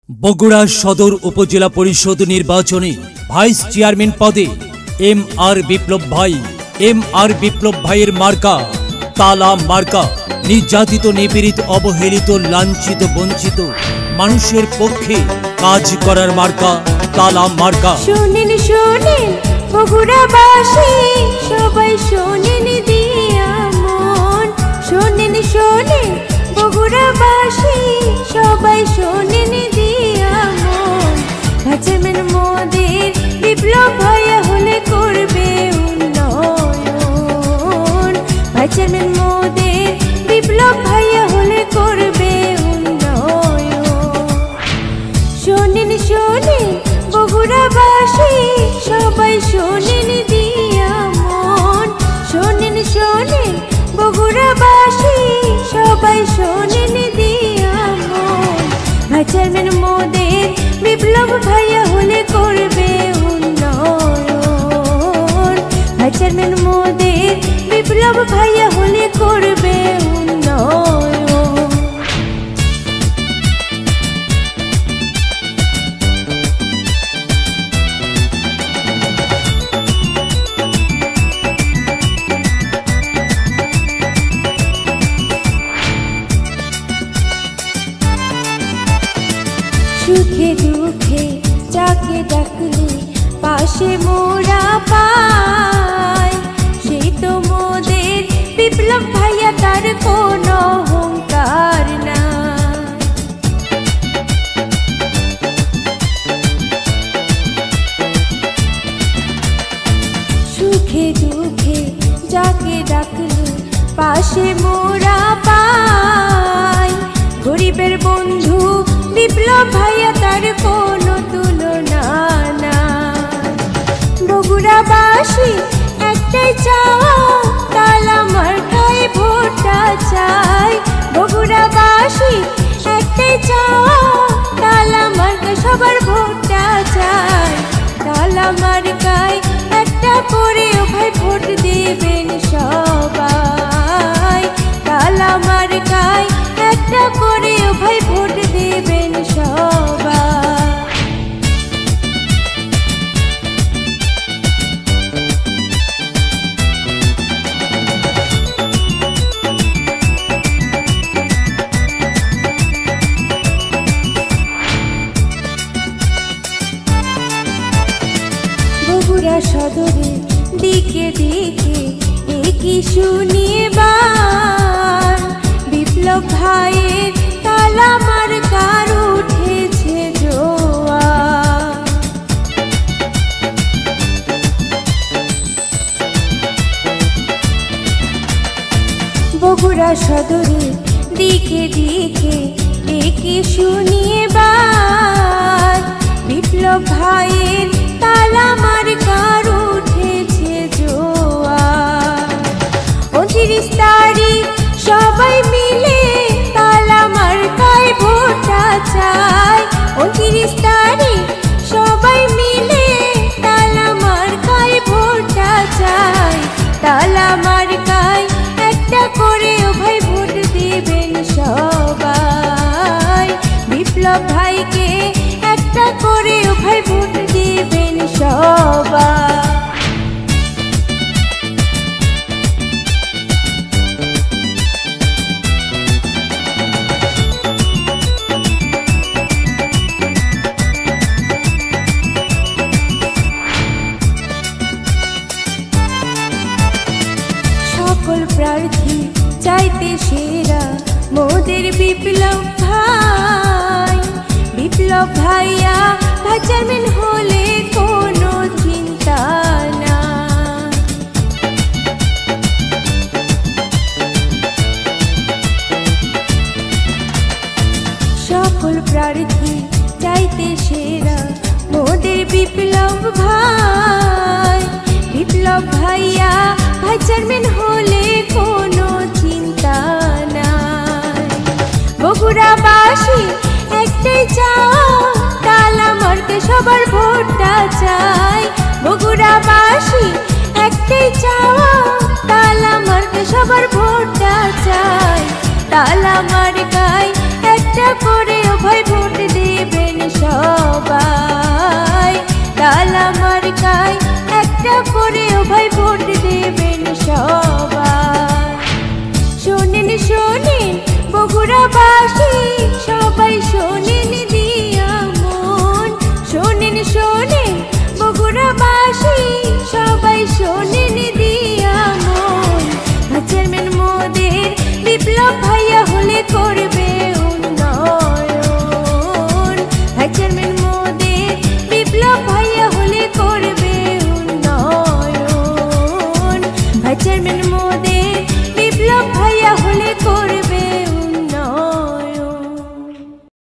বগুড়া সদর উপজেলা পরিষদ নির্বাচনে ভাইস চেয়ারম্যান পদে এম আর বিপ্লব ভাইয়ের মার্কা তালা মার্কা। নির্যাতিত, নিপীড়িত, অবহেলিত, লাঞ্ছিত, বঞ্চিত মানুষের পক্ষে কাজ করার মার্কা তালা মার্কা। শোনেন শোনেন বগুড়াবাসী, সবাই শোনেন দিয়া মন। শোনেন শোনেন বগুড়াবাসী, সবাই শোনেন দিয়া মন। চেয়ারম্যান মোদের বিপ্লব ভাইয়া হলে করবে উন্নয়ন। চেয়ারম্যান মোদের বিপ্লব ভাইয়া হলে করবে উন্নয়ন। শোনেন শোনেন বগুড়াবাসী, সবাই শোনেন দিয়া মন। শোনেন শোনেন বগুড়াবাসী, সবাই শোনেন দিয়া মন। চেয়ারম্যান মোদের বিপ্লব ভাইয়া হলে করবে উন্নয়ন। চেয়ারম্যান মোদের বিপ্লব ভাইয়া হলে করবে উন্নয়ন। সুখে দুঃখে যাকে ডাকলে পাশে মোরা পাই, সেই তো মোদের বিপ্লব ভাইয়া, তার কোনো অহংকার না। সুখে দুঃখে যাকে ডাকলে পাশে মোরা পাই, গরিবের বন্ধু বিপ্লব ভাইয়া, তার কোনো তুলনা না। বগুড়াবাসী একটাই চাওয়া, তালা মার্কায় ভোটটা চাই। বগুড়াবাসী একটাই চাওয়া, তালা মার্কায় সবার ভোটটা চাই। তালা মার্কায় একটা করে ভাই ভোট দেবেন সবাই। তালা মার্কায় একটা করে ভাই ভোট দেবেন সবাই। বগুড়া সদরে দিকে দিকে একই শুনিবার, বিপ্লব ভাইয়ের তালা মার্কার উঠেছে জোয়ার। বগুড়া সদরে দিকে দিকে একই শুনিবার, বিপ্লব ভাইয়ের তালা মার্কার উঠেছে জোয়ার। 29 তারিখ সবাই মিলে তালা মার্কায় ভোটটা চাই। 29 তারিখ সবাই মিলে তালা মার্কায় ভোটটা চাই। তালা মার্কায় একটা করে ভাই ভোট দেবেন সবাই। বিপ্লব ভাইকে একটা করে ভাই ভোট দেবেন সবাই। সকল প্রার্থী চাইতে সেরা মোদের বিপ্লব ভাই। বিপ্লব ভাইয়া ভাই চেয়ারম্যান হলে কোনো চিন্তা না। সকল প্রার্থী চাইতে সেরা মোদের বিপ্লব ভাই। বিপ্লব ভাইয়া ভাই চেয়ারম্যান হলে কোনো চিন্তা নাই। বগুড়াবাসী একটাই চাওয়া, তালা মার্কে সবার ভোটটা চাই। বগুড়াবাসী একটাই চাওয়া, তালা মার্কে সবার ভোটটা চাই। তালা মার্কায় একটা করে ভাই ভোট দেবেন শোনেন বগুড়াবাসী, সবাই শোনেন দিয়া মন। শোনেন শোনেন বগুড়াবাসী, সবাই শোনেন